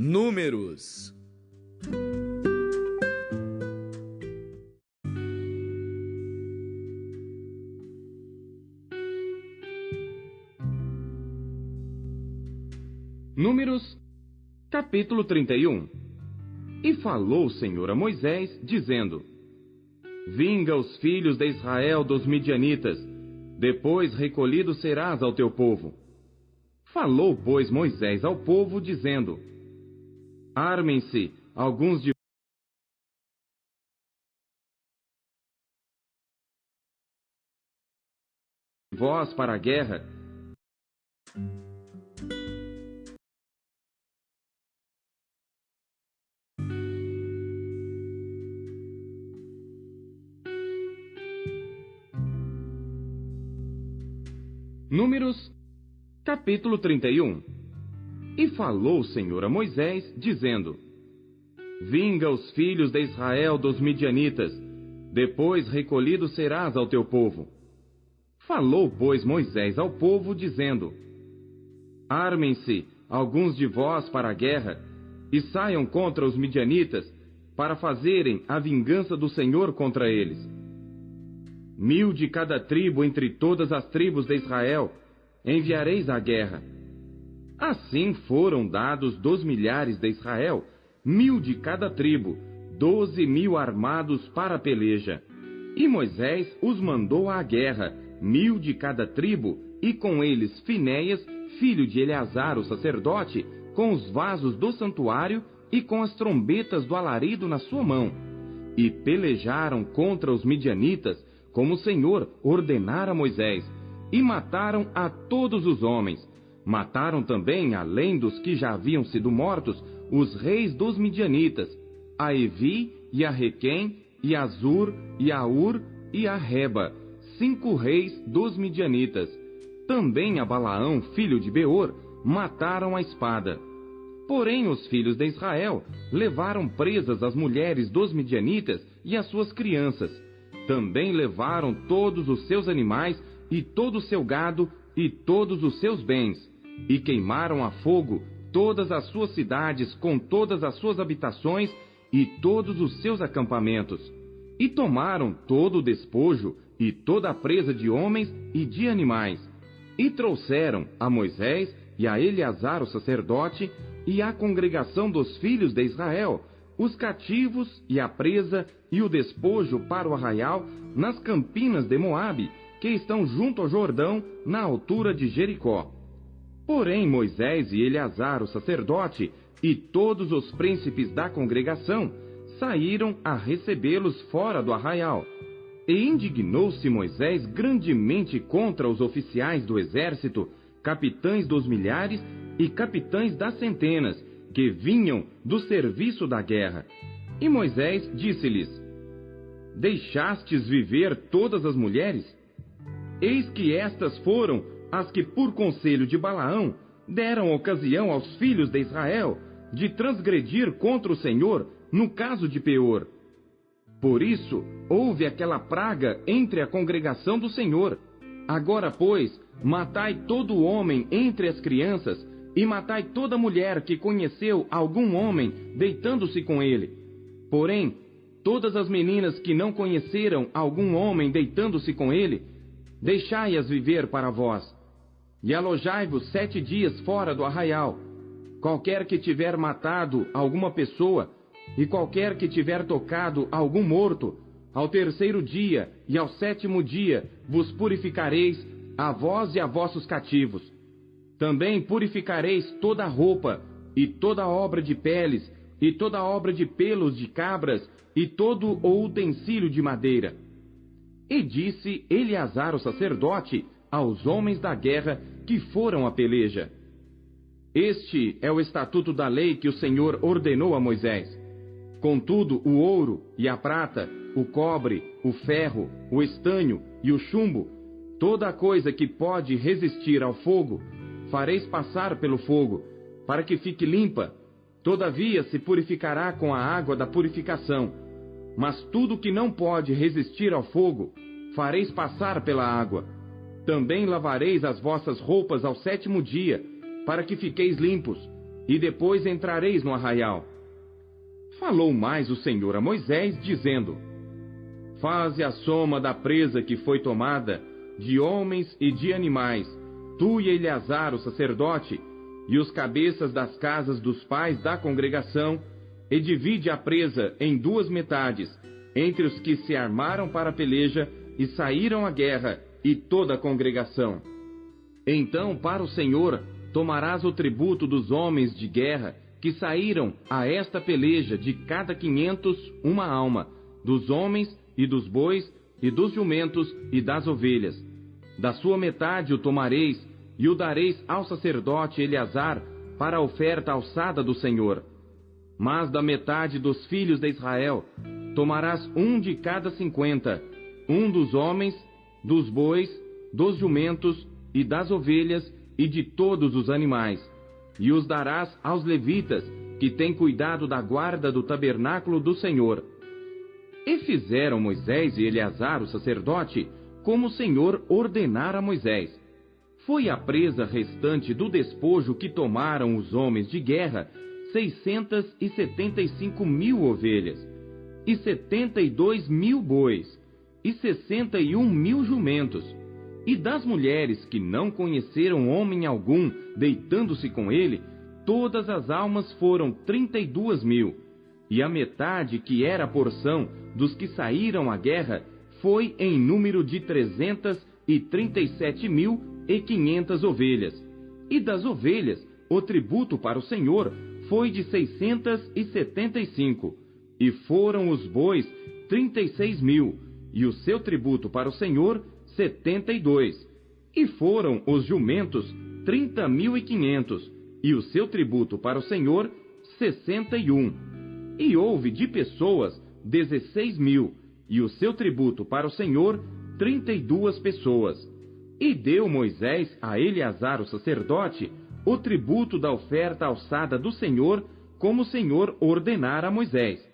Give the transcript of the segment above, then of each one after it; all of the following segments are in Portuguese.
Números. Números, capítulo 31. E falou o Senhor a Moisés, dizendo: Vinga os filhos de Israel dos midianitas, depois recolhido serás ao teu povo. Falou, pois, Moisés ao povo, dizendo: Armem-se alguns de vós para a guerra. Números, capítulo 31. E falou o Senhor a Moisés, dizendo: Vinga os filhos de Israel dos midianitas, depois recolhido serás ao teu povo. Falou, pois, Moisés ao povo, dizendo: Armem-se alguns de vós para a guerra, e saiam contra os midianitas, para fazerem a vingança do Senhor contra eles. 1000 de cada tribo entre todas as tribos de Israel enviareis à guerra. Assim foram dados dos milhares de Israel, 1000 de cada tribo, 12.000 armados para a peleja. E Moisés os mandou à guerra, 1000 de cada tribo, e com eles Finéias, filho de Eleazar o sacerdote, com os vasos do santuário e com as trombetas do alarido na sua mão. E pelejaram contra os midianitas, como o Senhor ordenara a Moisés, e mataram a todos os homens. Mataram também, além dos que já haviam sido mortos, os reis dos midianitas, a Evi, e a Requém, e a Zur, e a Ur, e a Reba, 5 reis dos midianitas. Também a Balaão, filho de Beor, mataram a espada. Porém os filhos de Israel levaram presas as mulheres dos midianitas e as suas crianças. Também levaram todos os seus animais, e todo o seu gado, e todos os seus bens, e queimaram a fogo todas as suas cidades, com todas as suas habitações, e todos os seus acampamentos. E tomaram todo o despojo, e toda a presa de homens e de animais. E trouxeram a Moisés, e a Eleazar o sacerdote, e à congregação dos filhos de Israel, os cativos, e a presa, e o despojo para o arraial, nas campinas de Moabe, que estão junto ao Jordão, na altura de Jericó. Porém Moisés e Eleazar o sacerdote, e todos os príncipes da congregação, saíram a recebê-los fora do arraial. E indignou-se Moisés grandemente contra os oficiais do exército, capitães dos milhares e capitães das centenas, que vinham do serviço da guerra. E Moisés disse-lhes: Deixastes viver todas as mulheres? Eis que estas foram as que, por conselho de Balaão, deram ocasião aos filhos de Israel de transgredir contra o Senhor no caso de Peor. Por isso, houve aquela praga entre a congregação do Senhor. Agora, pois, matai todo homem entre as crianças, e matai toda mulher que conheceu algum homem deitando-se com ele. Porém, todas as meninas que não conheceram algum homem deitando-se com ele, deixai-as viver para vós. E alojai-vos 7 dias fora do arraial. Qualquer que tiver matado alguma pessoa, e qualquer que tiver tocado algum morto, ao 3º dia e ao 7º dia vos purificareis, a vós e a vossos cativos. Também purificareis toda a roupa, e toda obra de peles, e toda obra de pelos de cabras, e todo o utensílio de madeira. E disse Eleazar o sacerdote aos homens da guerra que foram à peleja: Este é o estatuto da lei que o Senhor ordenou a Moisés. Contudo, o ouro e a prata, o cobre, o ferro, o estanho e o chumbo, toda a coisa que pode resistir ao fogo, fareis passar pelo fogo, para que fique limpa. Todavia se purificará com a água da purificação. Mas tudo que não pode resistir ao fogo, fareis passar pela água. Também lavareis as vossas roupas ao 7º dia, para que fiqueis limpos. e depois entrareis no arraial. Falou mais o Senhor a Moisés, dizendo: Faze a soma da presa que foi tomada, de homens e de animais, tu e Eleazar, o sacerdote, e os cabeças das casas dos pais da congregação, e divide a presa em 2 metades, entre os que se armaram para a peleja e saíram à guerra, e toda a congregação. Então, para o Senhor, tomarás o tributo dos homens de guerra que saíram a esta peleja, de cada 500 uma alma, dos homens e dos bois, e dos jumentos e das ovelhas. Da sua metade o tomareis, e o dareis ao sacerdote Eleazar, para a oferta alçada do Senhor. Mas da metade dos filhos de Israel, tomarás 1 de cada 50, 1 dos homens, dos bois, dos jumentos e das ovelhas, e de todos os animais, e os darás aos levitas, que têm cuidado da guarda do tabernáculo do Senhor. E fizeram Moisés e Eleazar, o sacerdote, como o Senhor ordenara a Moisés. Foi a presa restante do despojo que tomaram os homens de guerra, 675.000 ovelhas, e 72.000 bois, e 61.000 jumentos. E das mulheres que não conheceram homem algum, deitando-se com ele, todas as almas foram 32.000. E a metade que era a porção dos que saíram à guerra foi em número de 337.500 ovelhas. E das ovelhas, o tributo para o Senhor foi de 675. E foram os bois 36.000, e o seu tributo para o Senhor 72. E foram os jumentos 30.500, e o seu tributo para o Senhor 61. E houve de pessoas 16.000, e o seu tributo para o Senhor 32 pessoas. E deu Moisés a Eleazar, o sacerdote, o tributo da oferta alçada do Senhor, como o Senhor ordenara a Moisés.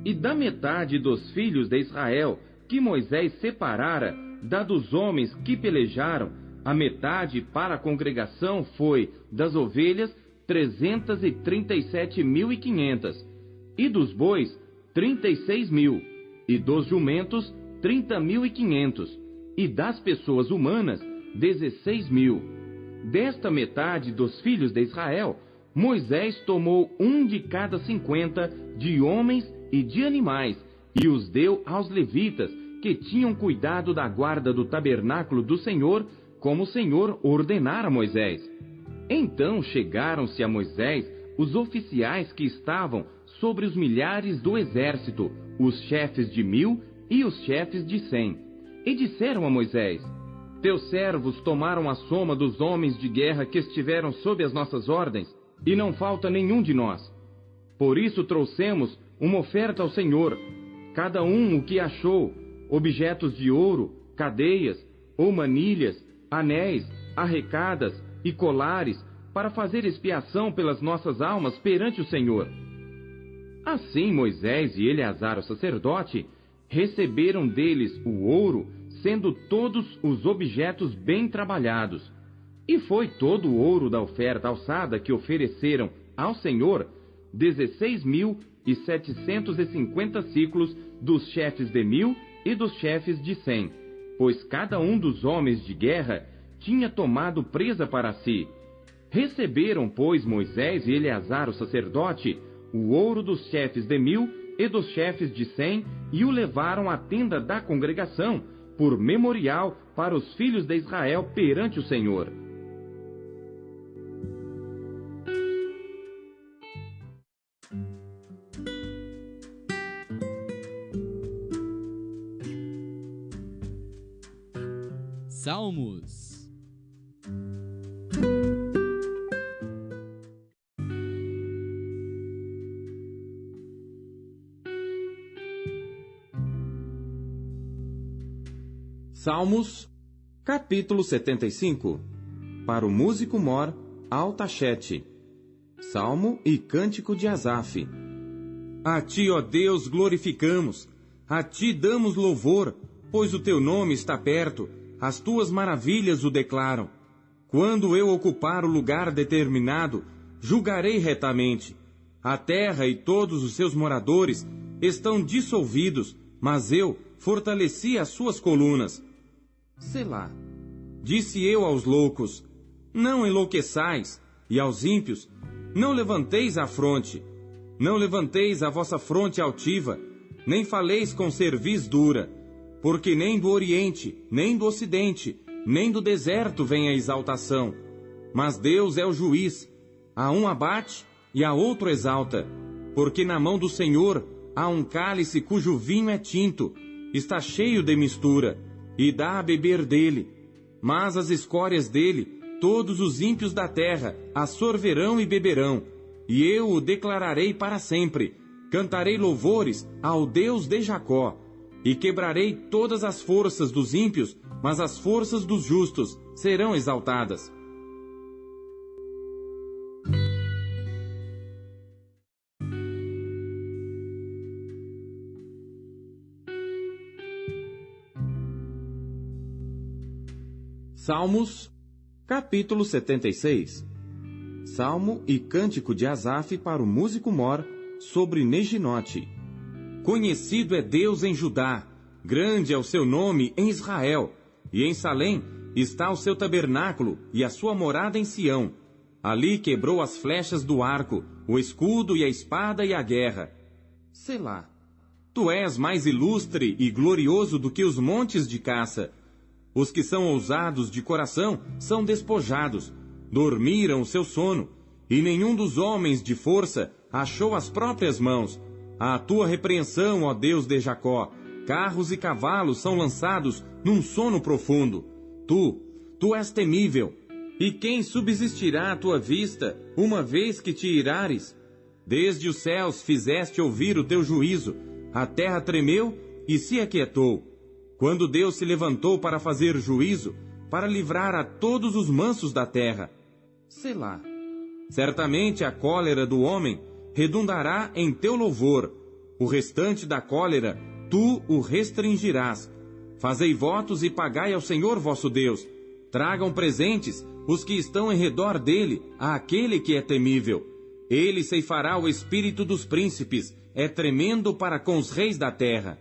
E da metade dos filhos de Israel, que Moisés separara, da dos homens que pelejaram, a metade para a congregação foi das ovelhas 337.500, e dos bois 36.000, e dos jumentos 30.500, e das pessoas humanas 16.000. Desta metade dos filhos de Israel, Moisés tomou 1 de cada 50 de homens e de animais, e os deu aos levitas, que tinham cuidado da guarda do tabernáculo do Senhor, como o Senhor ordenara a Moisés. Então chegaram-se a Moisés os oficiais que estavam sobre os milhares do exército, os chefes de 1.000 e os chefes de 100, e disseram a Moisés: Teus servos tomaram a soma dos homens de guerra que estiveram sob as nossas ordens, e não falta nenhum de nós. Por isso trouxemos uma oferta ao Senhor, cada um o que achou, objetos de ouro, cadeias, ou manilhas, anéis, arrecadas e colares, para fazer expiação pelas nossas almas perante o Senhor. Assim Moisés e Eleazar, o sacerdote, receberam deles o ouro, sendo todos os objetos bem trabalhados. E foi todo o ouro da oferta alçada que ofereceram ao Senhor, 16.750 ciclos dos chefes de 1.000 e dos chefes de 100, pois cada um dos homens de guerra tinha tomado presa para si. Receberam, pois, Moisés e Eleazar, o sacerdote, o ouro dos chefes de 1.000 e dos chefes de 100, e o levaram à tenda da congregação, por memorial para os filhos de Israel perante o Senhor. Salmos. Salmos, capítulo 75. Para o músico mor, Altachete. Salmo e cântico de Asaf. A ti, ó Deus, glorificamos, a ti damos louvor, pois o teu nome está perto, as tuas maravilhas o declaram. Quando eu ocupar o lugar determinado, julgarei retamente. A terra e todos os seus moradores estão dissolvidos, mas eu fortaleci as suas colunas. Selá. Disse eu aos loucos: não enlouqueçais, e aos ímpios: não levanteis a fronte. Não levanteis a vossa fronte altiva, nem faleis com cerviz dura, porque nem do Oriente, nem do Ocidente, nem do deserto vem a exaltação. Mas Deus é o juiz, a um abate e a outro exalta, porque na mão do Senhor há um cálice cujo vinho é tinto, está cheio de mistura, e dá a beber dele. Mas as escórias dele, todos os ímpios da terra as sorverão e beberão, e eu o declararei para sempre. Cantarei louvores ao Deus de Jacó, e quebrarei todas as forças dos ímpios, mas as forças dos justos serão exaltadas. Salmos, capítulo 76. Salmo e cântico de Asaf para o músico mor, sobre Neginote. Conhecido é Deus em Judá, grande é o seu nome em Israel, e em Salém está o seu tabernáculo e a sua morada em Sião. Ali quebrou as flechas do arco, o escudo e a espada e a guerra. Selá. Tu és mais ilustre e glorioso do que os montes de caça. Os que são ousados de coração são despojados, dormiram o seu sono, e nenhum dos homens de força achou as próprias mãos. À tua repreensão, ó Deus de Jacó, carros e cavalos são lançados num sono profundo. Tu és temível, e quem subsistirá à tua vista, uma vez que te irares? Desde os céus fizeste ouvir o teu juízo, a terra tremeu e se aquietou. Quando Deus se levantou para fazer juízo, para livrar a todos os mansos da terra. Selá. Certamente a cólera do homem redundará em teu louvor. O restante da cólera, tu o restringirás. Fazei votos e pagai ao Senhor vosso Deus. Tragam presentes os que estão em redor dele, àquele que é temível. Ele ceifará o espírito dos príncipes, é tremendo para com os reis da terra.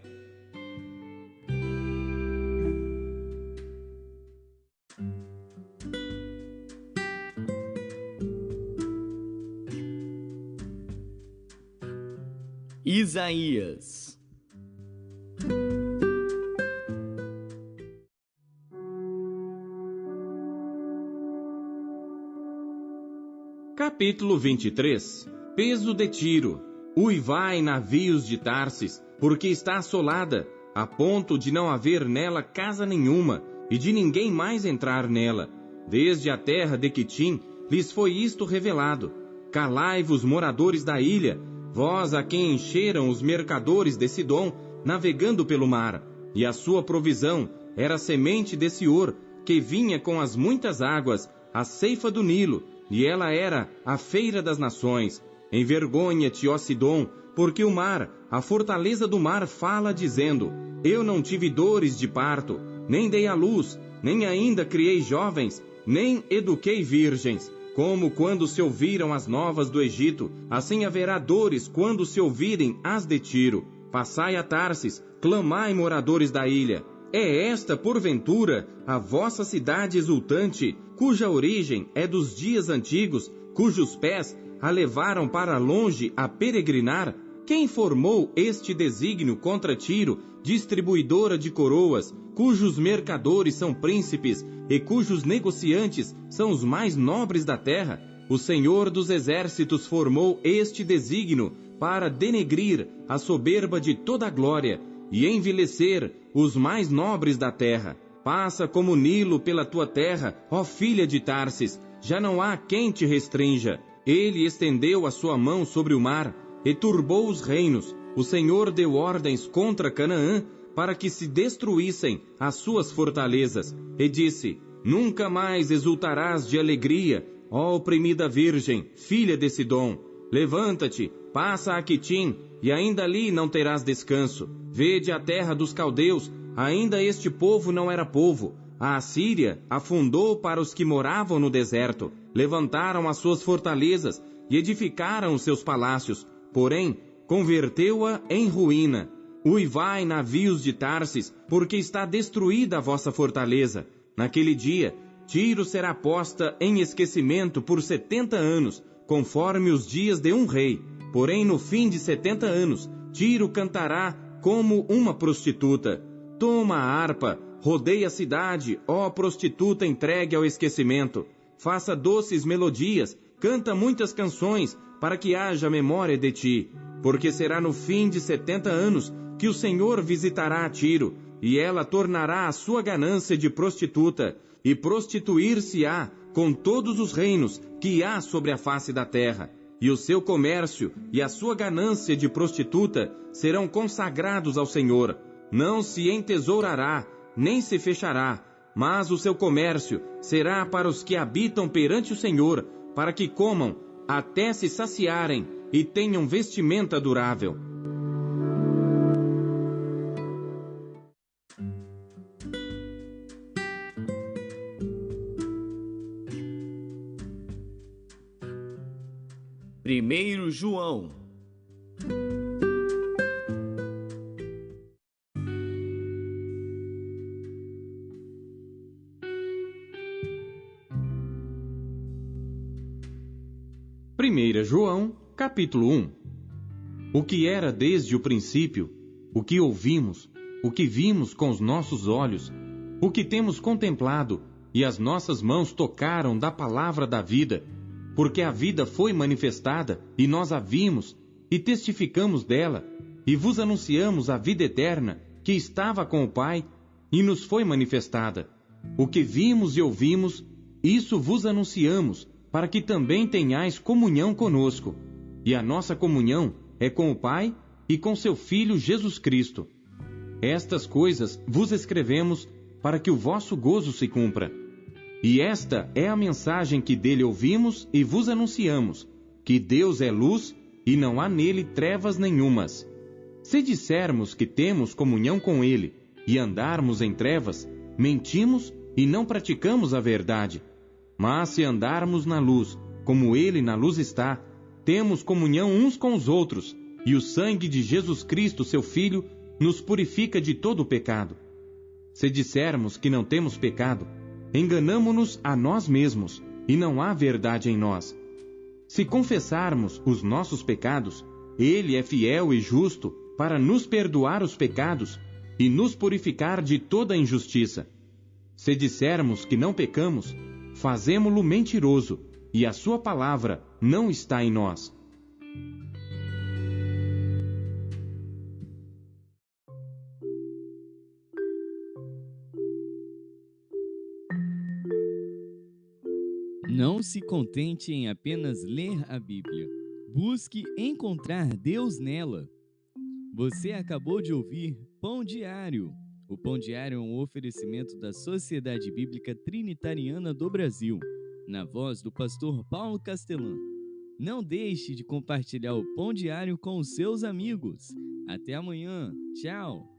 Isaías. Capítulo 23. Peso de Tiro. Uivai, navios de Tarsis, porque está assolada, a ponto de não haver nela casa nenhuma, e de ninguém mais entrar nela. Desde a terra de Quitim lhes foi isto revelado. Calai-vos, moradores da ilha, vós a quem encheram os mercadores de Sidom, navegando pelo mar, e a sua provisão era a semente de Sior, que vinha com as muitas águas, a ceifa do Nilo, e ela era a feira das nações. Envergonha-te, ó Sidom, porque o mar, a fortaleza do mar, fala dizendo: eu não tive dores de parto, nem dei à luz, nem ainda criei jovens, nem eduquei virgens. Como quando se ouviram as novas do Egito, assim haverá dores quando se ouvirem as de Tiro. Passai a Tarsis, clamai, moradores da ilha. É esta, porventura, a vossa cidade exultante, cuja origem é dos dias antigos, cujos pés a levaram para longe a peregrinar? Quem formou este desígnio contra Tiro, distribuidora de coroas, cujos mercadores são príncipes e cujos negociantes são os mais nobres da terra? O Senhor dos exércitos formou este desígnio para denegrir a soberba de toda a glória e envilecer os mais nobres da terra. Passa como Nilo pela tua terra, ó filha de Tarsis, já não há quem te restrinja. Ele estendeu a sua mão sobre o mar e turbou os reinos. O Senhor deu ordens contra Canaã para que se destruíssem as suas fortalezas, e disse: nunca mais exultarás de alegria, ó oprimida virgem, filha de Sidom. Levanta-te, passa a Quitim, e ainda ali não terás descanso. Vede a terra dos caldeus, ainda este povo não era povo. A Assíria afundou para os que moravam no deserto, levantaram as suas fortalezas e edificaram os seus palácios, porém converteu-a em ruína. Uivai, navios de Tarsis, porque está destruída a vossa fortaleza. Naquele dia, Tiro será posta em esquecimento por 70 anos, conforme os dias de um rei. Porém, no fim de 70 anos, Tiro cantará como uma prostituta. Toma a harpa, rodeia a cidade, ó prostituta entregue ao esquecimento. Faça doces melodias, canta muitas canções, para que haja memória de ti. Porque será no fim de 70 anos que o Senhor visitará a Tiro, e ela tornará a sua ganância de prostituta, e prostituir-se-á com todos os reinos que há sobre a face da terra. E o seu comércio e a sua ganância de prostituta serão consagrados ao Senhor. Não se entesourará, nem se fechará, mas o seu comércio será para os que habitam perante o Senhor, para que comam até se saciarem e tenham vestimenta durável. Primeiro João. Primeira João, capítulo 1. O que era desde o princípio, o que ouvimos, o que vimos com os nossos olhos, o que temos contemplado e as nossas mãos tocaram da palavra da vida, porque a vida foi manifestada e nós a vimos e testificamos dela e vos anunciamos a vida eterna que estava com o Pai e nos foi manifestada. O que vimos e ouvimos, isso vos anunciamos, para que também tenhais comunhão conosco. E a nossa comunhão é com o Pai e com seu Filho Jesus Cristo. Estas coisas vos escrevemos para que o vosso gozo se cumpra. E esta é a mensagem que dele ouvimos e vos anunciamos, que Deus é luz e não há nele trevas nenhumas. Se dissermos que temos comunhão com ele e andarmos em trevas, mentimos e não praticamos a verdade. Mas se andarmos na luz, como ele na luz está, temos comunhão uns com os outros, e o sangue de Jesus Cristo, seu Filho, nos purifica de todo o pecado. Se dissermos que não temos pecado, enganamo-nos a nós mesmos, e não há verdade em nós. Se confessarmos os nossos pecados, ele é fiel e justo para nos perdoar os pecados e nos purificar de toda injustiça. Se dissermos que não pecamos, fazemo-lo mentiroso, e a sua palavra não está em nós. Não se contente em apenas ler a Bíblia. Busque encontrar Deus nela. Você acabou de ouvir Pão Diário. O Pão Diário é um oferecimento da Sociedade Bíblica Trinitariana do Brasil, na voz do pastor Paulo Castelã. Não deixe de compartilhar o Pão Diário com os seus amigos. Até amanhã. Tchau!